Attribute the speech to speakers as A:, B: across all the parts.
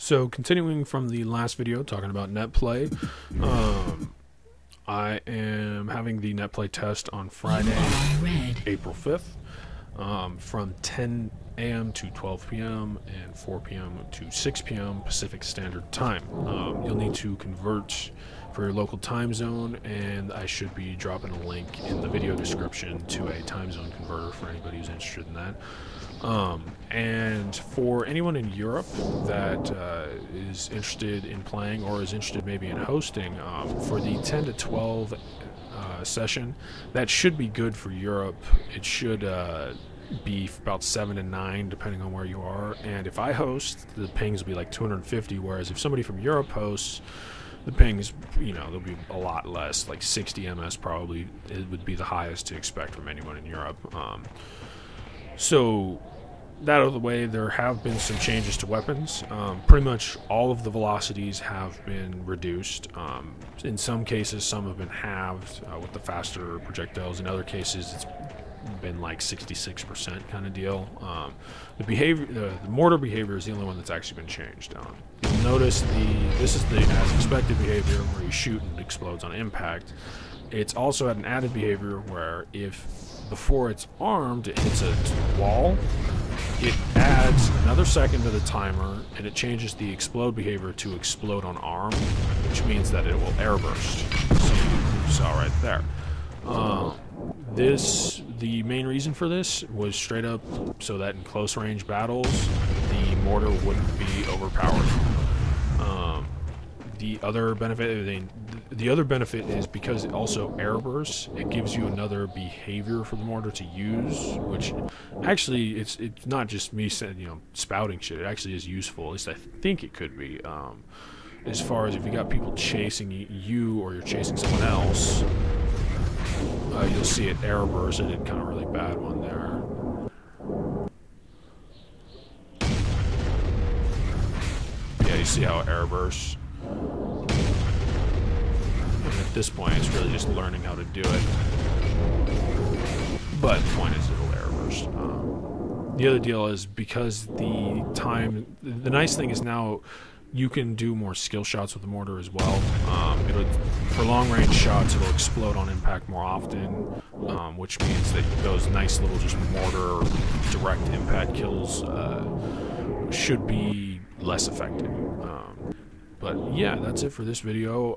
A: So continuing from the last video talking about Netplay, I am having the Netplay test on Friday, April 5th, from 10 a.m. to 12 p.m. and 4 p.m. to 6 p.m. Pacific Standard Time. You'll need to convert for your local time zone, and I should be dropping a link in the video description to a time zone converter for anybody who's interested in that. And for anyone in Europe that is interested in playing or is interested maybe in hosting, for the 10 to 12 session, that should be good for Europe. It should be about 7 to 9 depending on where you are, and if I host, the pings will be like 250, whereas if somebody from Europe hosts, the pings, they'll be a lot less, like 60 ms probably. It would be the highest to expect from anyone in Europe. So that out of the way, there have been some changes to weapons. Pretty much all of the velocities have been reduced. In some cases, some have been halved with the faster projectiles. In other cases, it's been like 66% kind of deal. The mortar behavior is the only one that's actually been changed. You'll notice this is the as expected behavior where you shoot and it explodes on impact. It's also had an added behavior where if before it's armed it hits a wall, it adds another second to the timer and it changes the explode behavior to explode on arm, which means that it will airburst. So you saw right there. The main reason for this was straight up so that in close range battles the mortar wouldn't be overpowered. The other benefit is because it also airbursts, it gives you another behavior for the mortar to use, which actually it's not just me saying, spouting shit. It actually is useful. At least I think it could be. As far as if you got people chasing you or you're chasing someone else, you'll see it airburst. I did kind of really bad one there. Yeah, you see how it airbursts. And at this point, it's really just learning how to do it. But the point is, it'll airburst. The other deal is because the nice thing is now you can do more skill shots with the mortar as well. For long-range shots, it'll explode on impact more often, which means that those nice little just mortar direct impact kills should be less effective. But yeah, that's it for this video.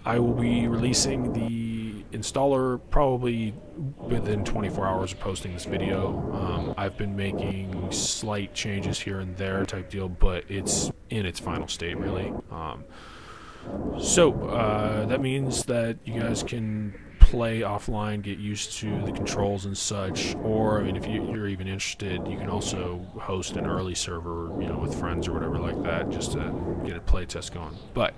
A: I will be releasing the installer probably within 24 hours of posting this video. I've been making slight changes here and there type deal, but it's in its final state really. That means that you guys can play offline, get used to the controls and such, or I mean, if you're even interested, you can also host an early server, with friends or whatever like that, just to get a play test going. But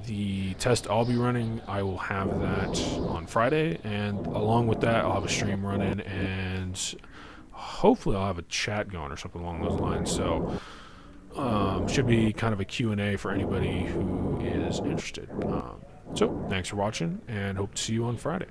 A: the test I'll be running, I will have that on Friday, and along with that, I'll have a stream running, and hopefully I'll have a chat going or something along those lines. So should be kind of a Q&A for anybody who is interested. So thanks for watching, and hope to see you on Friday.